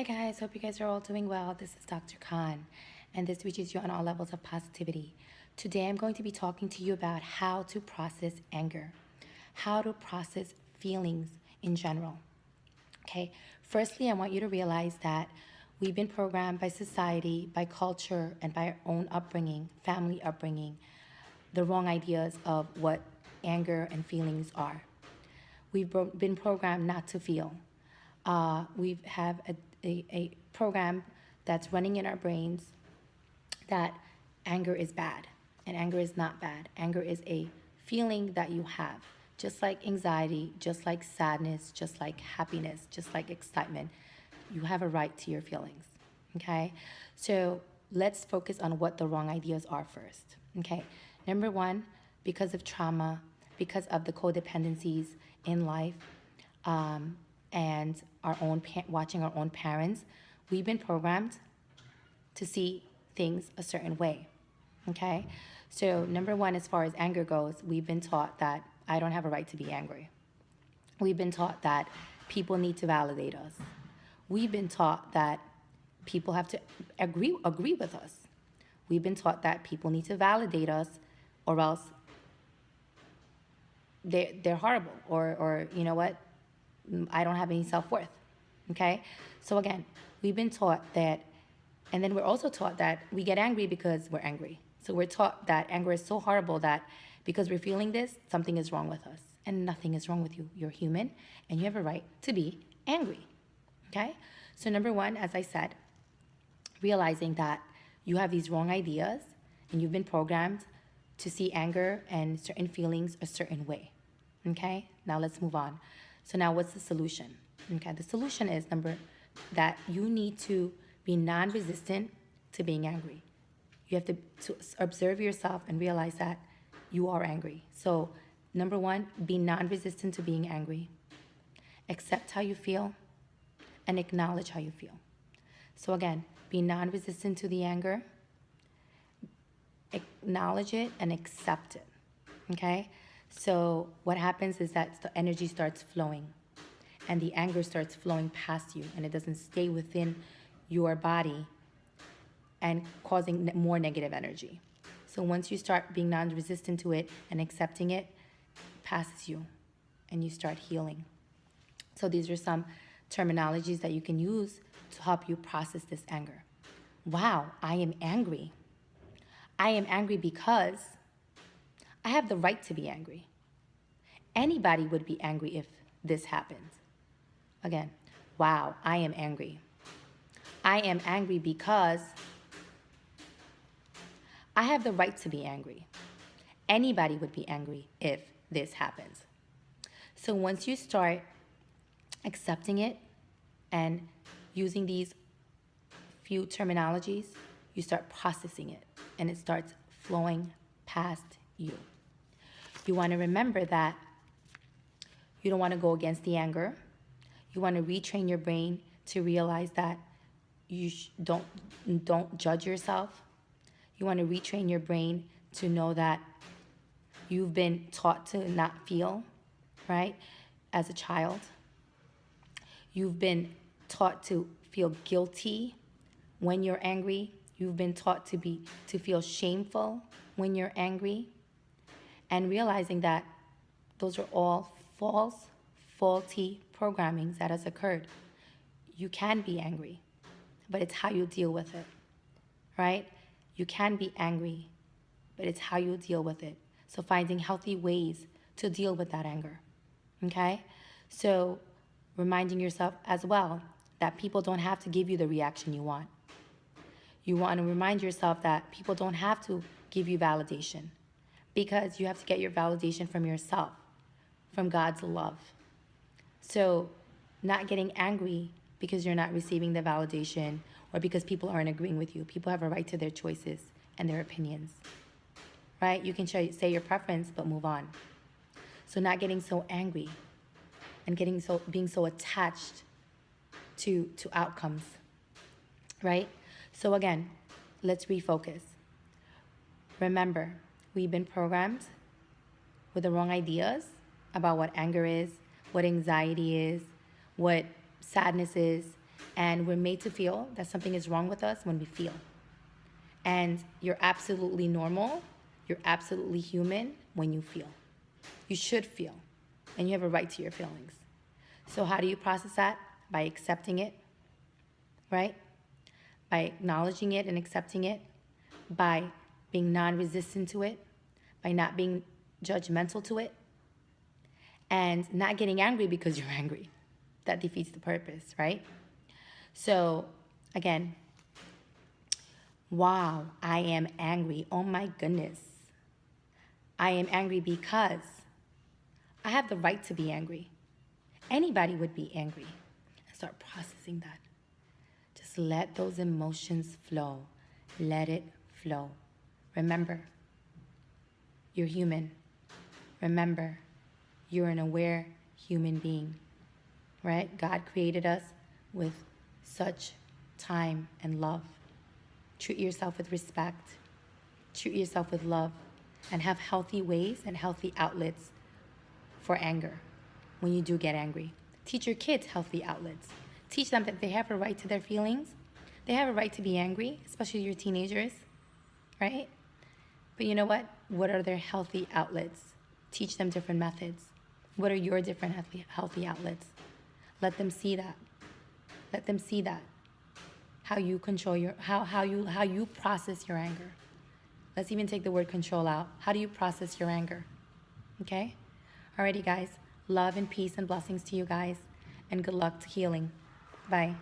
Hi guys, hope you guys are all doing well. This is Dr. Khan, and this reaches you on all levels of positivity. Today I'm going to be talking to you about how to process anger, how to process feelings in general. Okay, firstly, I want you to realize that we've been programmed by society, by culture, and by our own upbringing, family upbringing, the wrong ideas of what anger and feelings are. We've been programmed not to feel. We have a program that's running in our brains that anger is bad, and anger is not bad. Anger is a feeling that you have, just like anxiety, just like sadness, just like happiness, just like excitement. You have a right to your feelings, okay? So let's focus on what the wrong ideas are first, okay? Number one, because of trauma, because of the codependencies in life, and our own watching our own parents, we've been programmed to see things a certain way. Okay? So, number one, as far as anger goes, we've been taught that I don't have a right to be angry. We've been taught that people need to validate us. We've been taught that people have to agree with us. We've been taught that people need to validate us, or else they're horrible, or you know what, I don't have any self-worth. Okay? So again, we've been taught that, and then we're also taught that we get angry because we're angry. So we're taught that anger is so horrible that because we're feeling this, something is wrong with us. And nothing is wrong with you. You're human and you have a right to be angry. Okay? So number one, as I said, realizing that you have these wrong ideas and you've been programmed to see anger and certain feelings a certain way. Okay? Now let's move on. So now what's the solution? Okay, the solution is that you need to be non-resistant to being angry. You have to observe yourself and realize that you are angry. So number one, be non-resistant to being angry. Accept how you feel and acknowledge how you feel. So again, be non-resistant to the anger, acknowledge it and accept it. Okay? So what happens is that the energy starts flowing and the anger starts flowing past you and it doesn't stay within your body and causing more negative energy. So once you start being non-resistant to it and accepting it, it passes you and you start healing. So these are some terminologies that you can use to help you process this anger. Wow, I am angry. I am angry because I have the right to be angry. Anybody would be angry if this happens. Again, wow, I am angry. I am angry because I have the right to be angry. Anybody would be angry if this happens. So once you start accepting it and using these few terminologies, you start processing it and it starts flowing past you. You want to remember that you don't want to go against the anger. You want to retrain your brain to realize that you don't judge yourself. You want to retrain your brain to know that you've been taught to not feel, right? As a child, you've been taught to feel guilty when you're angry. You've been taught to feel shameful when you're angry, and realizing that those are all false, faulty programmings that has occurred. You can be angry, but it's how you deal with it, right? You can be angry, but it's how you deal with it. So finding healthy ways to deal with that anger, okay? So reminding yourself as well that people don't have to give you the reaction you want. You want to remind yourself that people don't have to give you validation, because you have to get your validation from yourself, from God's love. So not getting angry because you're not receiving the validation or because people aren't agreeing with you. People have a right to their choices and their opinions, right? You can say your preference, but move on. So not getting so angry and being so attached to outcomes, right? So again, let's refocus. Remember, we've been programmed with the wrong ideas about what anger is, what anxiety is, what sadness is, And we're made to feel that something is wrong with us when we feel. And you're absolutely normal, you're absolutely human when you feel. You should feel, and you have a right to your feelings. So how do you process that? By accepting it, right? By acknowledging it and accepting it, by being non-resistant to it, by not being judgmental to it, and not getting angry because you're angry. That defeats the purpose, right? So, again, wow, I am angry. Oh my goodness. I am angry because I have the right to be angry. Anybody would be angry. And start processing that. Just let those emotions flow. Let it flow. Remember, you're human. Remember, you're an aware human being, right? God created us with such time and love. Treat yourself with respect. Treat yourself with love. And have healthy ways and healthy outlets for anger when you do get angry. Teach your kids healthy outlets. Teach them that they have a right to their feelings. They have a right to be angry, especially your teenagers, right? But you know what? What are their healthy outlets? Teach them different methods. What are your different healthy outlets? Let them see that. Let them see that. How you control your, how you process your anger. Let's even take the word control out. How do you process your anger? Okay? Alrighty, guys. Love and peace and blessings to you guys. And good luck to healing. Bye.